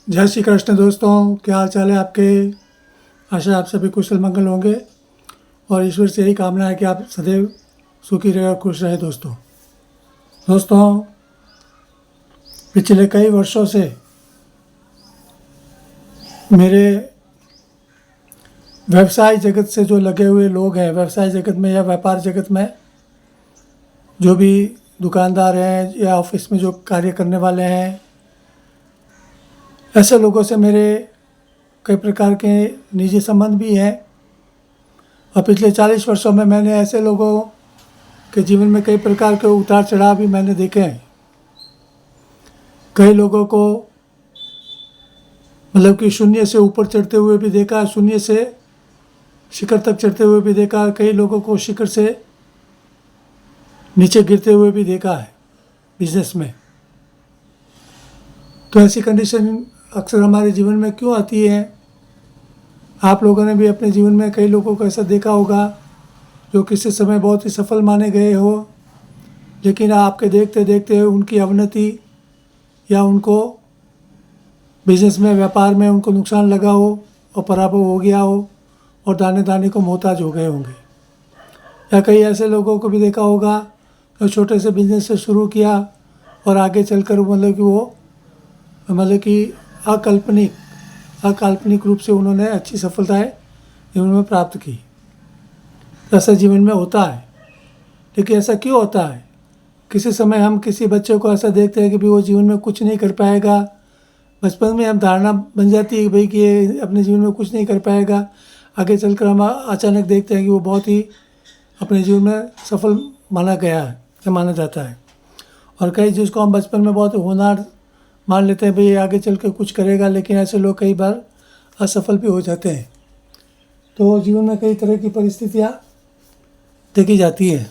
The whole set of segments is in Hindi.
जय श्री कृष्ण दोस्तों, क्या हाल चाल है आपके। आशा आप सभी कुशल मंगल होंगे और ईश्वर से यही कामना है कि आप सदैव सुखी रहे और खुश रहे। दोस्तों पिछले कई वर्षों से मेरे व्यवसाय जगत से जो लगे हुए लोग हैं, व्यवसाय जगत में या व्यापार जगत में जो भी दुकानदार हैं या ऑफिस में जो कार्य करने वाले हैं, ऐसे लोगों से मेरे कई प्रकार के निजी संबंध भी हैं। और पिछले 40 वर्षों में मैंने ऐसे लोगों के जीवन में कई प्रकार के उतार चढ़ाव भी मैंने देखे हैं। कई लोगों को मतलब कि शून्य से ऊपर चढ़ते हुए भी देखा, शून्य से शिखर तक चढ़ते हुए भी देखा, कई लोगों को शिखर से नीचे गिरते हुए भी देखा है बिजनेस में। तो ऐसी कंडीशन अक्सर हमारे जीवन में क्यों आती है। आप लोगों ने भी अपने जीवन में कई लोगों को ऐसा देखा होगा जो किसी समय बहुत ही सफल माने गए हो, लेकिन आपके देखते देखते उनकी अवनति या उनको बिजनेस में, व्यापार में उनको नुकसान लगा हो और पराभव हो गया हो और दाने दाने को मोहताज हो गए होंगे। या कई ऐसे लोगों को भी देखा होगा जो छोटे से बिजनेस से शुरू किया और आगे चलकर मतलब कि अकाल्पनिक रूप से उन्होंने अच्छी सफलताएं जीवन में प्राप्त की। ऐसा जीवन में होता है, लेकिन ऐसा क्यों होता है। किसी समय हम किसी बच्चे को ऐसा देखते हैं कि भाई वो जीवन में कुछ नहीं कर पाएगा। बचपन में हम धारणा बन जाती है भाई कि ये अपने जीवन में कुछ नहीं कर पाएगा। आगे चलकर हम अचानक देखते हैं कि वो बहुत ही अपने जीवन में सफल माना गया है या माना जाता है। और कई जिसको हम बचपन में बहुत होनहार मान लेते हैं भाई ये आगे चल के कुछ करेगा, लेकिन ऐसे लोग कई बार असफल भी हो जाते हैं। तो जीवन में कई तरह की परिस्थितियाँ देखी जाती हैं।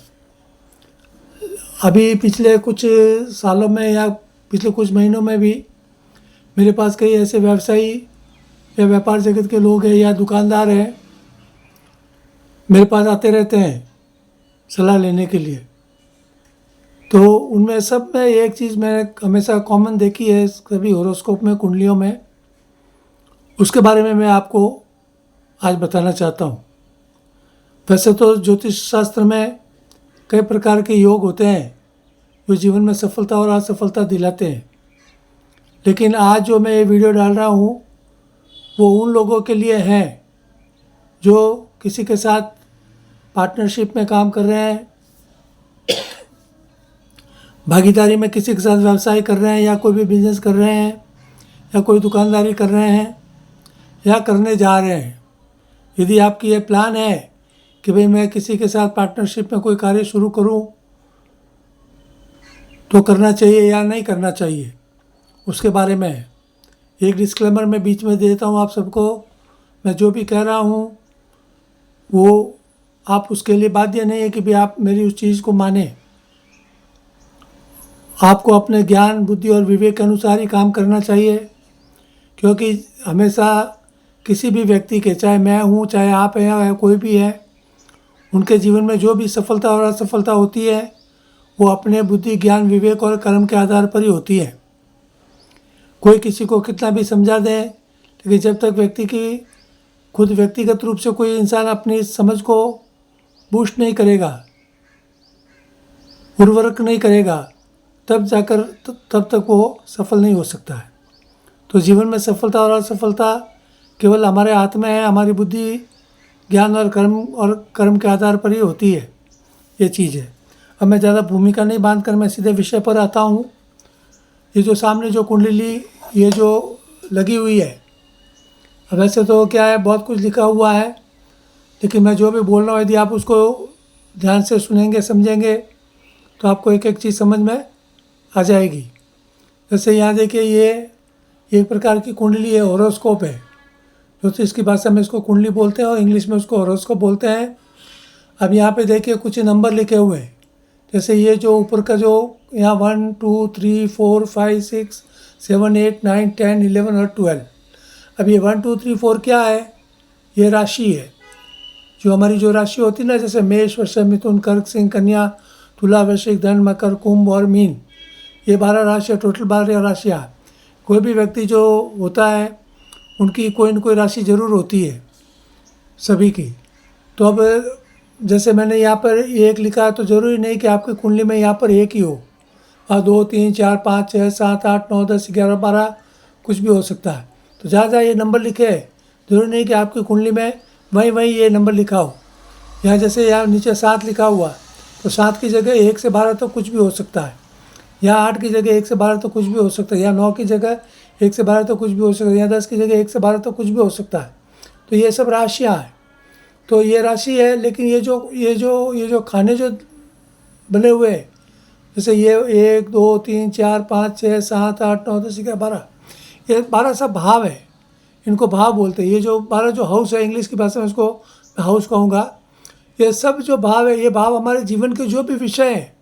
अभी पिछले कुछ सालों में या पिछले कुछ महीनों में भी मेरे पास कई ऐसे व्यवसायी या व्यापार जगत के लोग हैं या दुकानदार हैं, मेरे पास आते रहते हैं सलाह लेने के लिए। तो उनमें सब में एक चीज़ मैंने हमेशा कॉमन देखी है सभी हॉरोस्कोप में, कुंडलियों में, उसके बारे में मैं आपको आज बताना चाहता हूँ। वैसे तो ज्योतिष शास्त्र में कई प्रकार के योग होते हैं जो जीवन में सफलता और असफलता दिलाते हैं, लेकिन आज जो मैं ये वीडियो डाल रहा हूँ वो उन लोगों के लिए है जो किसी के साथ पार्टनरशिप में काम कर रहे हैं, भागीदारी में किसी के साथ व्यवसाय कर रहे हैं, या कोई भी बिजनेस कर रहे हैं, या कोई दुकानदारी कर रहे हैं, या करने जा रहे हैं। यदि आपकी ये प्लान है कि भाई मैं किसी के साथ पार्टनरशिप में कोई कार्य शुरू करूं, तो करना चाहिए या नहीं करना चाहिए, उसके बारे में एक डिस्क्लेमर मैं बीच में देता हूं आप सबको। मैं जो भी कह रहा हूं वो आप उसके लिए बाध्य नहीं है कि भाई आप मेरी उस चीज़ को माने। आपको अपने ज्ञान, बुद्धि और विवेक के अनुसार ही काम करना चाहिए, क्योंकि हमेशा किसी भी व्यक्ति के, चाहे मैं हूँ, चाहे आप हैं या कोई भी है, उनके जीवन में जो भी सफलता और असफलता होती है वो अपने बुद्धि, ज्ञान, विवेक और कर्म के आधार पर ही होती है। कोई किसी को कितना भी समझा दे, लेकिन जब तक व्यक्ति की खुद व्यक्तिगत रूप से कोई इंसान अपनी समझ को बूस्ट नहीं करेगा, उर्वरक नहीं करेगा, तब तक वो सफल नहीं हो सकता है। तो जीवन में सफलता और असफलता केवल हमारे हाथ में है। हमारी बुद्धि, ज्ञान और कर्म के आधार पर ही होती है ये चीज़ है। अब मैं ज़्यादा भूमिका नहीं बांधकर मैं सीधे विषय पर आता हूँ। ये जो सामने जो कुंडली ये जो लगी हुई है, अब वैसे तो क्या है, बहुत कुछ लिखा हुआ है, लेकिन मैं जो भी बोल रहा हूँ यदि आप उसको ध्यान से सुनेंगे, समझेंगे, तो आपको एक एक चीज़ समझ में आ जाएगी। जैसे यहाँ देखिए, ये एक प्रकार की कुंडली है, हॉरोस्कोप है। ज्योतिष की भाषा में इसको कुंडली बोलते हैं और इंग्लिश में उसको हॉरोस्कोप बोलते हैं। अब यहाँ पे देखिए कुछ नंबर लिखे हुए हैं। जैसे ये जो ऊपर का जो यहाँ 1 2 3 4 5 6 7 8 9 10 11 और 12। अब ये 1 2 3 4 क्या है, ये राशि है। जो हमारी जो राशि होती है ना, जैसे मेष, वृषभ, मिथुन, कर्क, सिंह, कन्या, तुला, वृश्चिक, धनु, मकर, कुंभ और मीन, ये 12 राशियाँ, टोटल 12 राशियाँ। कोई भी व्यक्ति जो होता है उनकी कोई न कोई राशि जरूर होती है सभी की। तो अब जैसे मैंने यहाँ पर एक लिखा है तो ज़रूरी नहीं कि आपकी कुंडली में यहाँ पर एक ही हो, और 2 3 4 5 6 7 8 9 10 11 12 कुछ भी हो सकता है। तो जहाँ जहाँ ये नंबर लिखे हैं ज़रूरी नहीं कि आपकी कुंडली में वहीं वहीं ये नंबर लिखा हो। यहाँ जैसे यहाँ नीचे 7 लिखा हुआ, तो 7 की जगह 1 से 12 तो कुछ भी हो सकता है। यहाँ 8 की जगह 1 से 12 तो कुछ भी हो सकता है। यहाँ 9 की जगह 1 से 12 तो कुछ भी हो सकता है। यहाँ 10 की जगह 1 से 12 तो कुछ भी हो सकता है। तो ये सब राशियाँ हैं। तो ये राशि है, लेकिन ये जो खाने जो बने हुए हैं, जैसे ये 1 2 3 4 5 6 7 8 9 10 11 12, ये 12 सब भाव है। इनको भाव बोलते हैं। ये जो 12 जो हाउस है, इंग्लिश की भाषा में उसको हाउस कहूँगा। ये सब जो भाव है, ये भाव हमारे जीवन के जो भी विषय हैं,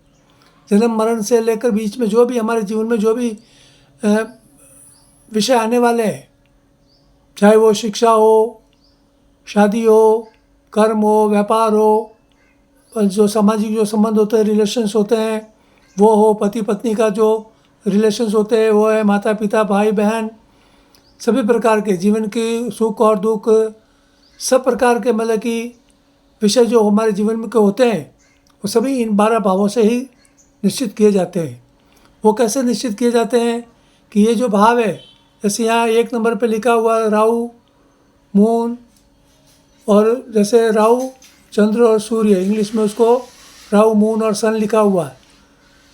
जन्म मरण से लेकर बीच में जो भी हमारे जीवन में जो भी विषय आने वाले हैं, चाहे वो शिक्षा हो, शादी हो, कर्म हो, व्यापार हो, जो सामाजिक जो संबंध होते हैं, रिलेशंस होते हैं वो हो, पति पत्नी का जो रिलेशंस होते हैं वो है, माता पिता भाई बहन, सभी प्रकार के जीवन के सुख और दुख, सब प्रकार के मतलब कि विषय जो हमारे जीवन में के होते हैं वो सभी इन 12 भावों से ही निश्चित किए जाते हैं। वो कैसे निश्चित किए जाते हैं कि ये जो भाव है, जैसे यहाँ 1 नंबर पे लिखा हुआ राहु मून, और जैसे राहु चंद्र और सूर्य, इंग्लिश में उसको राहु मून और सन लिखा हुआ है।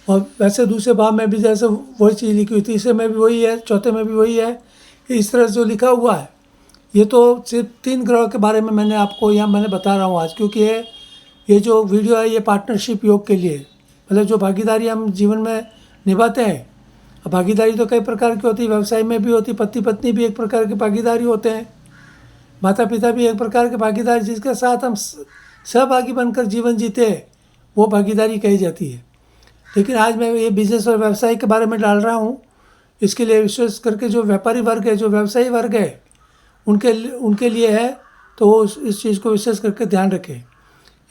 और वैसे दूसरे भाव में भी जैसे वही चीज़ लिखी हुई, तीसरे में भी वही है, चौथे में भी वही है। इस तरह से जो लिखा हुआ है, ये तो सिर्फ 3 ग्रहों के बारे में मैंने आपको यहाँ मैंने बता रहा हूँ आज, क्योंकि ये जो वीडियो है ये पार्टनरशिप योग के लिए, मतलब जो भागीदारी हम जीवन में निभाते हैं। अब भागीदारी तो कई प्रकार की होती है, व्यवसाय में भी होती, पति पत्नी भी एक प्रकार की भागीदारी होते हैं, माता पिता भी एक प्रकार के भागीदारी, जिसके साथ हम सहभागी बनकर जीवन जीते हैं वो भागीदारी कही जाती है। लेकिन आज मैं ये बिजनेस और व्यवसाय के बारे में डाल रहा हूँ, इसके लिए विशेष करके जो व्यापारी वर्ग है, जो व्यवसायी वर्ग है, उनके लिए है। तो वो इस चीज़ को विशेष करके ध्यान रखें।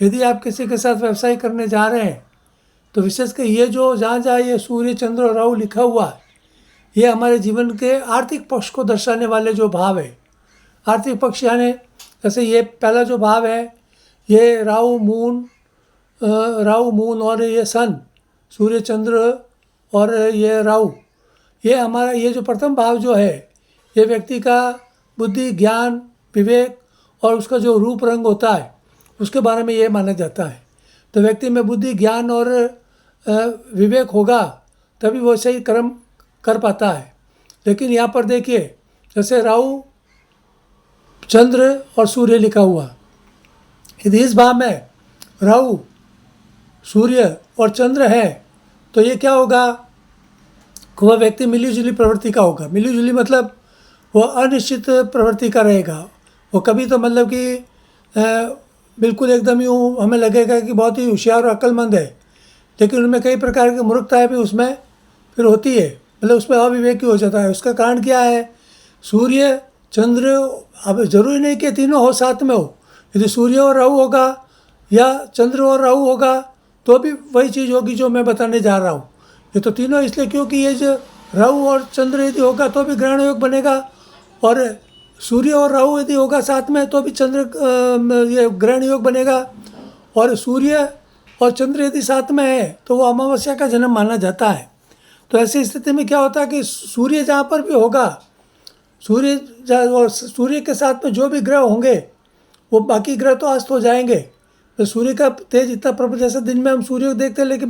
यदि आप किसी के साथ व्यवसाय करने जा रहे हैं तो विशेष कर ये जो जहाँ जहाँ ये सूर्य चंद्र और राहु लिखा हुआ है, ये हमारे जीवन के आर्थिक पक्ष को दर्शाने वाले जो भाव है। आर्थिक पक्ष यानी जैसे ये पहला जो भाव है, ये राहु मून और ये सन, सूर्य चंद्र और ये राहु, ये हमारा ये जो प्रथम भाव जो है, ये व्यक्ति का बुद्धि, ज्ञान, विवेक और उसका जो रूप रंग होता है उसके बारे में ये माना जाता है। तो व्यक्ति में बुद्धि, ज्ञान और विवेक होगा तभी वो सही कर्म कर पाता है। लेकिन यहाँ पर देखिए, जैसे राहु चंद्र और सूर्य लिखा हुआ, यदि इस भाव में राहु सूर्य और चंद्र है तो ये क्या होगा कि वह व्यक्ति मिलीजुली प्रवृत्ति का होगा। मिलीजुली मतलब वो अनिश्चित प्रवृत्ति का रहेगा। वो कभी तो मतलब कि बिल्कुल एकदम यूँ हमें लगेगा कि बहुत ही होशियार और अक्लमंद है, लेकिन उनमें कई प्रकार की मूर्खताएँ भी उसमें फिर होती है, मतलब उसमें अविवेकी हो जाता है। उसका कारण क्या है? सूर्य चंद्र, अब जरूरी नहीं कि तीनों हो साथ में हो। यदि सूर्य और राहु होगा या चंद्र और राहु होगा तो भी वही चीज़ होगी जो मैं बताने जा रहा हूँ। ये तो तीनों इसलिए क्योंकि ये जो राहु और चंद्र यदि होगा तो भी ग्रहण योग बनेगा, और सूर्य और राहु यदि होगा साथ में तो भी चंद्र ये ग्रहण योग बनेगा, और सूर्य और चंद्र यदि साथ में है तो वो अमावस्या का जन्म माना जाता है। तो ऐसी स्थिति में क्या होता है कि सूर्य जहाँ पर भी होगा, सूर्य के साथ में जो भी ग्रह होंगे वो बाकी ग्रह तो अस्त हो जाएंगे। तो सूर्य का तेज इतना प्रबल, जैसे दिन में हम सूर्य को देखते हैं, लेकिन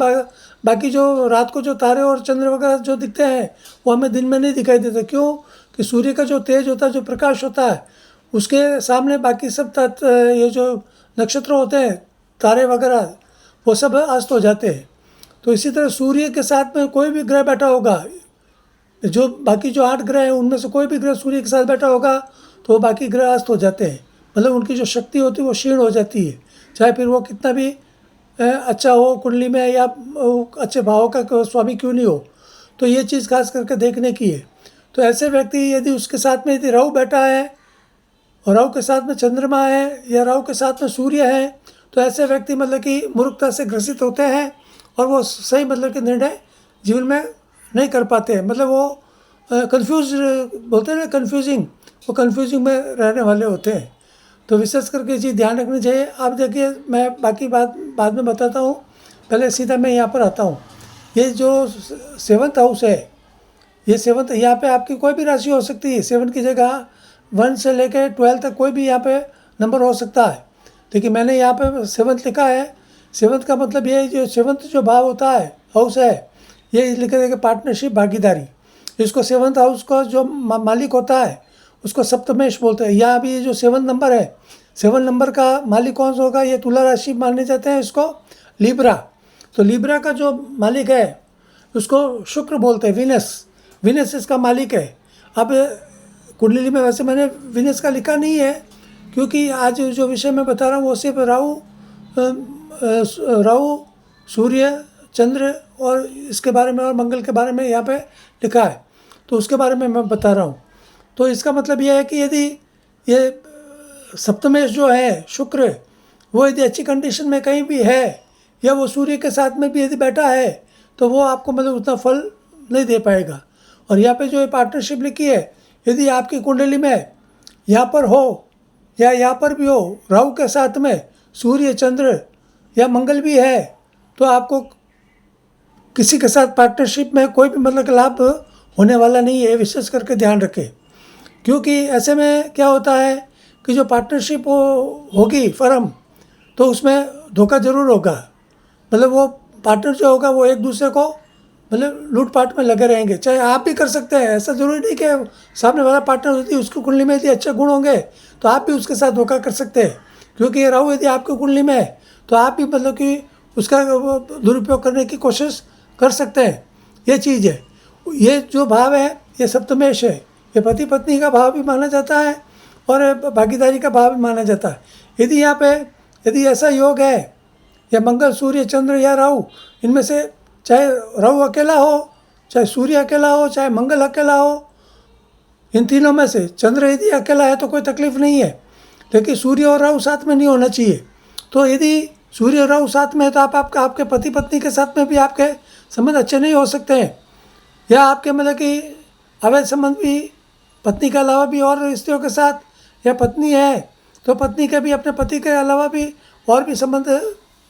बाकी जो रात को जो तारे और चंद्र वगैरह जो दिखते हैं वो हमें दिन में नहीं दिखाई देते। क्यों? कि सूर्य का जो तेज होता है, जो प्रकाश होता है, उसके सामने बाकी सब ये जो नक्षत्र होते हैं, तारे वगैरह, वो सब अस्त हो जाते हैं। तो इसी तरह सूर्य के साथ में कोई भी ग्रह बैठा होगा, जो बाकी जो 8 ग्रह हैं उनमें से कोई भी ग्रह सूर्य के साथ बैठा होगा तो वो बाकी ग्रह अस्त हो जाते हैं, मतलब उनकी जो शक्ति होती है वो क्षीण हो जाती है, चाहे फिर वो कितना भी अच्छा हो कुंडली में या अच्छे भावों का स्वामी क्यों नहीं हो। तो ये चीज़ खास करके देखने की है। तो ऐसे व्यक्ति यदि उसके साथ में यदि राहु बैठा है और राहु के साथ में चंद्रमा है या राहु के साथ में सूर्य है, तो ऐसे व्यक्ति मतलब कि मूर्खता से ग्रसित होते हैं और वो सही मतलब कि निर्णय जीवन में नहीं कर पाते हैं। मतलब वो कंफ्यूज बोलते हैं ना, कन्फ्यूजिंग, वो कन्फ्यूजिंग में रहने वाले होते हैं। तो विशेष करके ये चीज़ ध्यान रखनी चाहिए। आप देखिए, मैं बाकी बात बाद में बताता हूँ, पहले सीधा मैं यहाँ पर आता हूँ। ये जो 7th हाउस है, ये 7th, यहाँ पे आपकी कोई भी राशि हो सकती है। 7 की जगह 1 से लेकर 12 तक कोई भी यहाँ पे नंबर हो सकता है। देखिए मैंने यहाँ पे 7th लिखा है। 7th का मतलब ये जो 7th जो भाव होता है, हाउस है, ये लिखा है कि पार्टनरशिप, भागीदारी। इसको 7th हाउस का जो मालिक होता है उसको सप्तमेश बोलते हैं। यहाँ अभी ये जो 7 नंबर है, 7 नंबर का मालिक कौन सा होगा? ये तुला राशि माने जाते हैं इसको, लिब्रा। तो लिब्रा का जो मालिक है उसको शुक्र बोलते हैं, विनस इसका मालिक है। अब कुंडली में वैसे मैंने विनस का लिखा नहीं है, क्योंकि आज जो विषय मैं बता रहा हूँ वो सिर्फ राहु, सूर्य, चंद्र और इसके बारे में और मंगल के बारे में यहाँ पे लिखा है, तो उसके बारे में मैं बता रहा हूँ। तो इसका मतलब यह है कि यदि ये सप्तमेश जो है शुक्र, वो यदि अच्छी कंडीशन में कहीं भी है, या वो सूर्य के साथ में भी यदि बैठा है, तो वो आपको मतलब उतना फल नहीं दे पाएगा। और यहाँ पे जो ये पार्टनरशिप लिखी है, यदि आपकी कुंडली में यहाँ पर हो या यहाँ पर भी हो, राहु के साथ में सूर्य, चंद्र या मंगल भी है, तो आपको किसी के साथ पार्टनरशिप में कोई भी मतलब लाभ होने वाला नहीं है। विशेष करके ध्यान रखें, क्योंकि ऐसे में क्या होता है कि जो पार्टनरशिप होगी फर्म, तो उसमें धोखा ज़रूर होगा। मतलब वो पार्टनर जो होगा वो एक दूसरे को मतलब लूटपाट में लगे रहेंगे। चाहे आप भी कर सकते हैं, ऐसा ज़रूरी नहीं कि सामने वाला पार्टनर होती है उसकी कुंडली में यदि अच्छे गुण होंगे तो आप भी उसके साथ धोखा कर सकते हैं। क्योंकि ये राहु यदि आपकी कुंडली में है तो आप भी मतलब कि उसका दुरुपयोग करने की कोशिश कर सकते हैं। ये चीज़ है। ये जो भाव है ये सप्तमेश है, ये पति पत्नी का भाव भी माना जाता है और भागीदारी का भाव भी माना जाता है। यदि यहाँ पे यदि ऐसा योग है, या मंगल, सूर्य, चंद्र या राहु, इनमें से चाहे राहु अकेला हो, चाहे सूर्य अकेला हो, चाहे मंगल अकेला हो, इन तीनों में से चंद्र यदि अकेला है तो कोई तकलीफ नहीं है, लेकिन सूर्य और राहु साथ में नहीं होना चाहिए। तो यदि सूर्य और राहु साथ में है तो आपके पति पत्नी के साथ में भी आपके संबंध अच्छे नहीं हो सकते हैं, या आपके मतलब कि अवैध संबंध भी पत्नी के अलावा भी और स्त्रियों के साथ, या पत्नी है तो पत्नी के भी अपने पति के अलावा भी और भी संबंध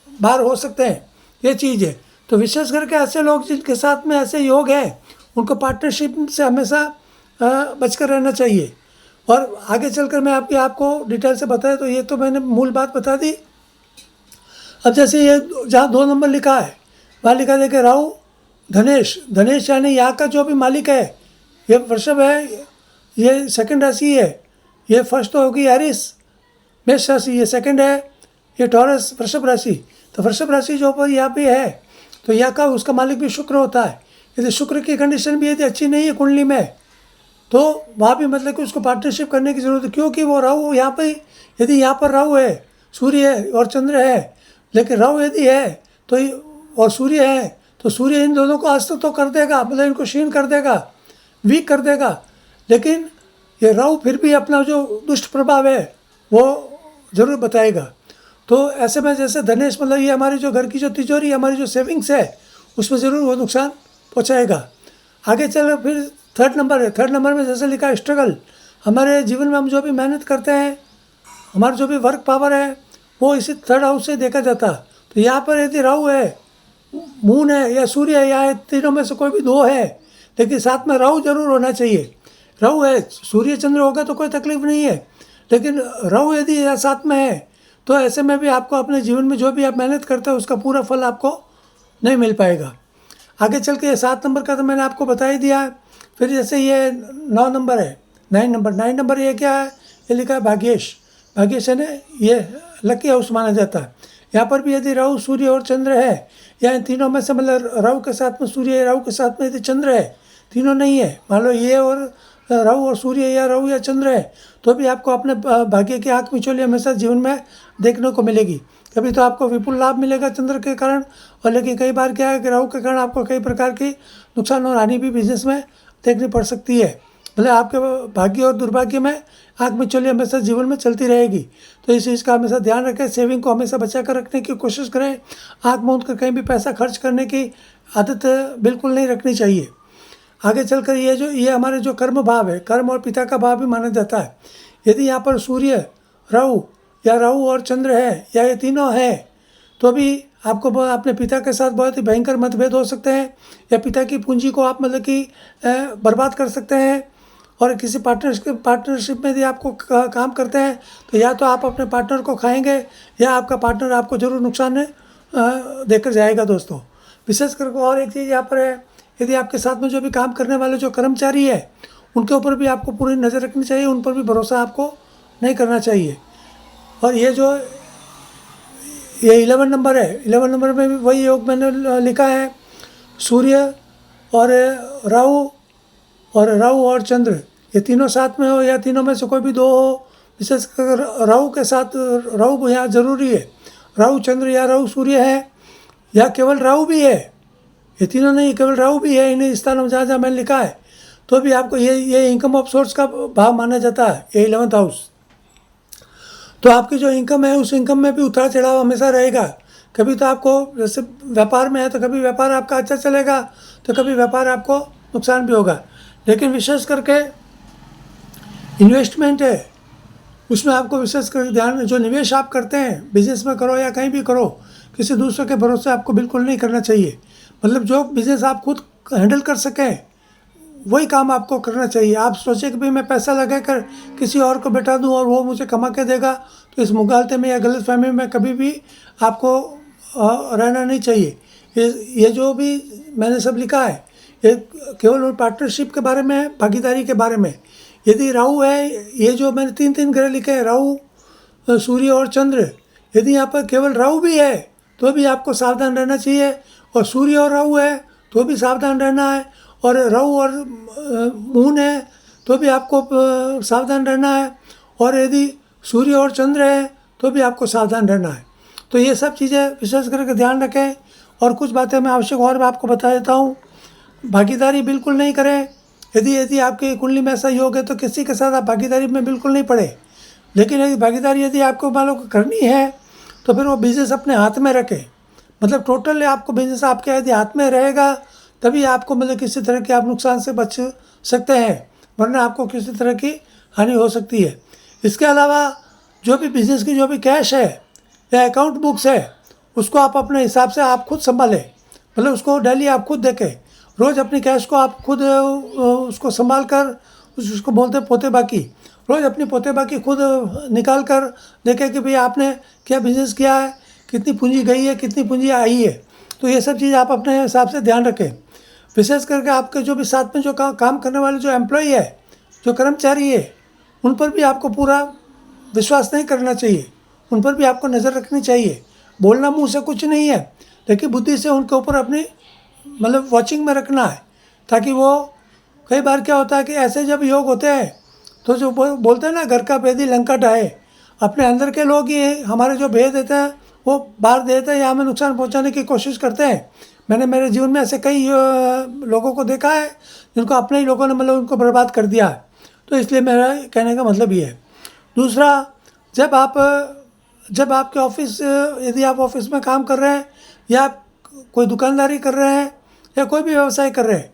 बाहर हो सकते हैं। ये चीज़ है। तो विशेष करके ऐसे लोग जिनके साथ में ऐसे योग है, उनको पार्टनरशिप से हमेशा बचकर रहना चाहिए। और आगे चलकर मैं आपको डिटेल से बताया, तो ये तो मैंने मूल बात बता दी। अब जैसे ये जहाँ 2 नंबर लिखा है, वहाँ लिखा है कि राहु धनेश यानी यहाँ का जो भी मालिक है, ये वृषभ है, ये सेकंड राशि है। ये फर्स्ट तो होगी एरिस, मेष राशि, ये सेकंड है, ये टॉरस, वृषभ राशि। तो वृषभ राशि जो ऊपर यहाँ पे है, तो यहाँ का उसका मालिक भी शुक्र होता है। यदि शुक्र की कंडीशन भी यदि अच्छी नहीं है कुंडली में, तो वहाँ भी मतलब कि उसको पार्टनरशिप करने की ज़रूरत है। क्योंकि वो राहु यहाँ पे, यदि यहाँ पर राहु है, सूर्य है और चंद्र है, लेकिन राहु यदि है तो और सूर्य है, तो सूर्य इन दोनों को अस्त तो कर देगा, मतलब इनको क्षीण कर देगा, वीक कर देगा। लेकिन ये राहु फिर भी अपना जो दुष्ट प्रभाव है वो ज़रूर बताएगा। तो ऐसे में जैसे धनेश मतलब ये हमारी जो घर की जो तिजोरी, हमारी जो सेविंग्स है, उसमें ज़रूर वो नुकसान पहुँचाएगा। आगे चल फिर 3rd नंबर है। 3rd नंबर में जैसे लिखा है स्ट्रगल। हमारे जीवन में हम जो भी मेहनत करते हैं, हमारा जो भी वर्क पावर है, वो इसी 3rd हाउस से देखा जाता है। तो यहाँ पर यदि राहु है, मून है या सूर्य है, या तीनों में से कोई भी 2 है, लेकिन साथ में राहु जरूर होना चाहिए। राहु है, सूर्य चंद्र होगा तो कोई तकलीफ नहीं है, लेकिन राहु यदि साथ में है तो ऐसे में भी आपको अपने जीवन में जो भी आप मेहनत करते हो उसका पूरा फल आपको नहीं मिल पाएगा। आगे चल के ये 7 नंबर का तो मैंने आपको बता ही दिया है। फिर जैसे ये 9 नंबर है, 9 नंबर ये क्या है? ये लिखा है भाग्येश है ना, ये लकी हाउस माना जाता है। यहाँ पर भी यदि राहु, सूर्य और चंद्र है, या इन तीनों में से मतलब राहु के साथ में सूर्य है, राहु के साथ में यदि चंद्र है, तीनों नहीं है, मान लो ये और राहु और सूर्य या राहु या चंद्र है, तो भी आपको अपने भाग्य की आँख मिचौली हमेशा जीवन में देखने को मिलेगी। कभी तो आपको विपुल लाभ मिलेगा चंद्र के कारण, और लेकिन कई बार क्या है कि राहु के कारण आपको कई प्रकार की नुकसान और हानि भी बिजनेस में देखनी पड़ सकती है। मतलब आपके भाग्य और दुर्भाग्य में आँख मिचौली हमेशा जीवन में चलती रहेगी। तो इस चीज़ का हमेशा ध्यान रखें। सेविंग को हमेशा बचा कर रखने की कोशिश करें। आँख मूंद कर कहीं भी पैसा खर्च करने की आदत बिल्कुल नहीं रखनी चाहिए। आगे चलकर ये हमारे जो कर्म भाव है, कर्म और पिता का भाव भी माना जाता है। यदि यहाँ पर सूर्य, राहु या राहु और चंद्र है या ये तीनों है तो भी आपको अपने पिता के साथ बहुत ही भयंकर मतभेद हो सकते हैं, या पिता की पूंजी को आप मतलब कि बर्बाद कर सकते हैं। और किसी पार्टनरशिप में यदि आपको काम करते हैं तो या तो आप अपने पार्टनर को खाएंगे या आपका पार्टनर आपको जरूर नुकसान देकर जाएगा दोस्तों। विशेष करके और एक चीज़ यहाँ पर है, यदि आपके साथ में जो भी काम करने वाले जो कर्मचारी है उनके ऊपर भी आपको पूरी नज़र रखनी चाहिए, उन पर भी भरोसा आपको नहीं करना चाहिए। और ये 11 नंबर है, 11 नंबर में भी वही योग मैंने लिखा है, सूर्य और राहु और चंद्र ये तीनों साथ में हो या तीनों में से कोई भी दो हो। विशेषकर राहु के साथ, राहु यहाँ जरूरी है, राहु चंद्र या राहु सूर्य है या केवल राहु भी है, ये तीनों नहीं, केवल राहु भी है इन स्थानों में जहाँ मैंने लिखा है, तो भी आपको ये इनकम ऑफ सोर्स का भाव माना जाता है, ये 11th हाउस। तो आपकी जो इनकम है उस इनकम में भी उतार चढ़ाव हमेशा रहेगा। कभी तो आपको, जैसे व्यापार में है तो कभी व्यापार आपका अच्छा चलेगा तो कभी व्यापार आपको नुकसान भी होगा। लेकिन विशेष करके इन्वेस्टमेंट है उसमें आपको विशेष कर ध्यान, जो निवेश आप करते हैं बिजनेस में करो या कहीं भी करो, किसी दूसरे के भरोसे आपको बिल्कुल नहीं करना चाहिए। मतलब जो बिज़नेस आप खुद हैंडल कर सकें वही काम आपको करना चाहिए। आप सोचें कि भाई मैं पैसा लगा कर किसी और को बैठा दूं और वो मुझे कमा के देगा, तो इस मुगालते में या गलतफहमी में कभी भी आपको रहना नहीं चाहिए। ये जो भी मैंने सब लिखा है ये केवल पार्टनरशिप के बारे में है, भागीदारी के बारे में। यदि राहु है, ये जो मैंने 3 ग्रह लिखे हैं, राहु, सूर्य और चंद्र, यदि यहाँ पर केवल राहु भी है तो भी आपको सावधान रहना चाहिए, और सूर्य और राहु है तो भी सावधान रहना है, और राहु और मून है तो भी आपको सावधान रहना है, और यदि सूर्य और चंद्र है तो भी आपको सावधान रहना है। तो ये सब चीज़ें विशेष करके ध्यान रखें। और कुछ बातें मैं आवश्यक और आपको बता देता हूँ। भागीदारी बिल्कुल नहीं करें। यदि आपकी कुंडली में ऐसा योग है तो किसी के साथ आप भागीदारी में बिल्कुल नहीं पड़े। लेकिन यदि भागीदारी यदि आपको मान लो करनी है तो फिर वो बिज़नेस अपने हाथ में रखें। मतलब टोटल आपको बिज़नेस आपके यदि हाथ में रहेगा तभी आपको मतलब किसी तरह के आप नुकसान से बच सकते हैं, वरना आपको किसी तरह की हानि हो सकती है। इसके अलावा जो भी बिज़नेस की जो भी कैश है या अकाउंट बुक्स है उसको आप अपने हिसाब से आप खुद संभालें। मतलब उसको डेली आप खुद देखें, रोज़ अपनी कैश को आप खुद उसको संभाल कर, उसको बोलते हैं पोते बाकी, रोज़ अपनी पोते बाकी खुद निकाल कर देखें कि भाई आपने क्या बिज़नेस किया है, कितनी पूंजी गई है, कितनी पूंजी आई है। तो ये सब चीज़ आप अपने हिसाब से ध्यान रखें। विशेष करके आपके जो भी साथ में जो काम करने वाले जो एम्प्लॉई है, जो कर्मचारी है, उन पर भी आपको पूरा विश्वास नहीं करना चाहिए, उन पर भी आपको नज़र रखनी चाहिए। बोलना मुंह से कुछ नहीं है, लेकिन बुद्धि से उनके ऊपर अपनी मतलब वॉचिंग में रखना है, ताकि वो, कई बार क्या होता है कि ऐसे जब योग होते हैं तो जो बोलते हैं ना, घर का भेदी लंका ढाए, अपने अंदर के लोग ही हमारे जो भेद देते हैं वो बाहर देते हैं या हमें नुकसान पहुंचाने की कोशिश करते हैं। मैंने मेरे जीवन में ऐसे कई लोगों को देखा है जिनको अपने ही लोगों ने मतलब उनको बर्बाद कर दिया है। तो इसलिए मेरा कहने का मतलब ये है। दूसरा, जब आपके ऑफिस, यदि आप ऑफिस में काम कर रहे हैं या आप कोई दुकानदारी कर रहे हैं या कोई भी व्यवसाय कर रहे हैं,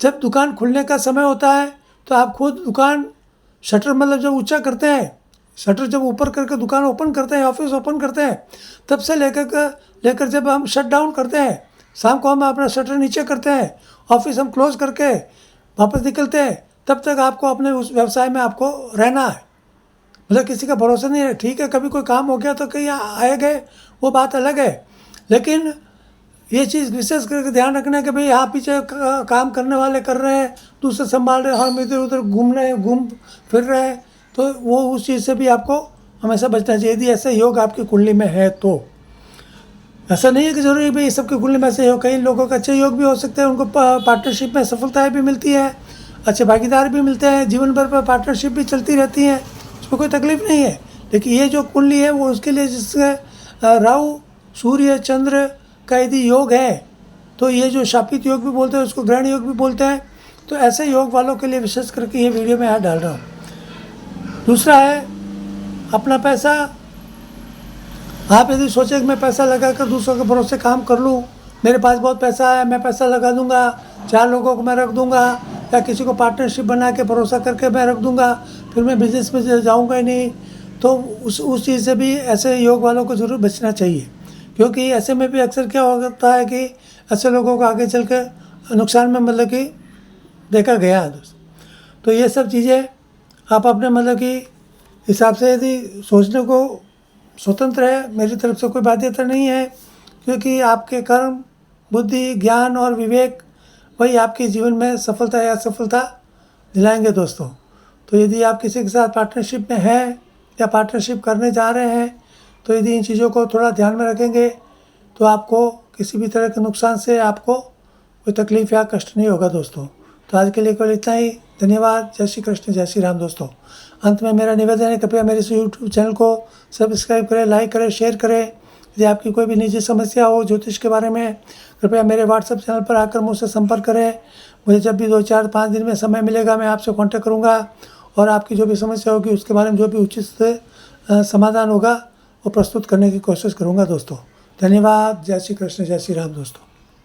जब दुकान खुलने का समय होता है तो आप खुद दुकान शटर मतलब जब ऊंचा करते हैं, शटर जब ऊपर करके दुकान ओपन करते हैं, ऑफिस ओपन करते हैं, तब से लेकर जब हम शट डाउन करते हैं, शाम को हम अपना शटर नीचे करते हैं, ऑफिस हम क्लोज करके वापस निकलते हैं, तब तक आपको अपने उस व्यवसाय में आपको रहना है। मतलब किसी का भरोसा नहीं है। ठीक है, कभी कोई काम हो गया तो कहीं आए गए, वो बात अलग है, लेकिन ये चीज़ विशेष करके ध्यान रखना है कि भाई यहाँ पीछे काम करने वाले कर रहे हैं, दूसरे संभाल रहे हैं, हम इधर उधर घूम फिर रहे हैं, तो वो उस चीज़ से भी आपको हमेशा बचना चाहिए। यदि ऐसे योग आपकी कुंडली में है तो ऐसा नहीं है कि जरूरी भाई सबकी कुंडली में ऐसे योग, कई लोगों का अच्छे योग भी हो सकते हैं, उनको पार्टनरशिप में सफलताएँ भी मिलती है, अच्छे भागीदार भी मिलते हैं, जीवन भर पर पार्टनरशिप भी चलती रहती है, उसमें कोई तकलीफ नहीं है। लेकिन ये जो कुंडली है वो उसके लिए, जिससे राहु सूर्य चंद्र का यदि योग है तो ये जो शापित योग भी बोलते हैं उसको ग्रहण योग भी बोलते हैं। तो ऐसे योग वालों के लिए विशेष करके ये वीडियो मैं यहाँ डाल रहा हूँ। दूसरा है अपना पैसा। आप यदि सोचें कि मैं पैसा लगा कर दूसरों के भरोसे काम कर लूँ, मेरे पास बहुत पैसा है, मैं पैसा लगा दूंगा, 4 लोगों को मैं रख दूंगा, या किसी को पार्टनरशिप बना के भरोसा करके मैं रख दूंगा, फिर मैं बिजनेस में जाऊंगा ही नहीं। तो उस चीज़ से भी ऐसे योग वालों को ज़रूर बचना चाहिए, क्योंकि ऐसे में भी अक्सर क्या होता है कि ऐसे लोगों को आगे चल कर नुकसान में मतलब कि देखा गया है दोस्त। तो ये सब चीज़ें आप अपने मतलब कि हिसाब से यदि सोचने को स्वतंत्र है, मेरी तरफ से कोई बाध्यता नहीं है, क्योंकि आपके कर्म, बुद्धि, ज्ञान और विवेक वही आपके जीवन में सफलता या असफलता दिलाएंगे दोस्तों। तो यदि आप किसी के साथ पार्टनरशिप में हैं या पार्टनरशिप करने जा रहे हैं, तो यदि इन चीज़ों को थोड़ा ध्यान में रखेंगे तो आपको किसी भी तरह के नुकसान से आपको कोई तकलीफ़ या कष्ट नहीं होगा दोस्तों। तो आज के लिए केवल इतना ही। धन्यवाद। जय श्री कृष्ण, जय श्री राम दोस्तों। अंत में मेरा निवेदन है, कृपया मेरे इस यूट्यूब चैनल को सब्सक्राइब करें, लाइक करें, शेयर करें। यदि आपकी कोई भी निजी समस्या हो ज्योतिष के बारे में, कृपया मेरे व्हाट्सएप चैनल पर आकर मुझसे संपर्क करें। मुझे जब भी 2, 4, 5 दिन में समय मिलेगा मैं आपसे कांटेक्ट करूंगा और आपकी जो भी समस्या होगी उसके बारे में जो भी उचित समाधान होगा वो प्रस्तुत करने की कोशिश करूंगा दोस्तों। धन्यवाद। जय श्री कृष्ण, जय श्री राम दोस्तों।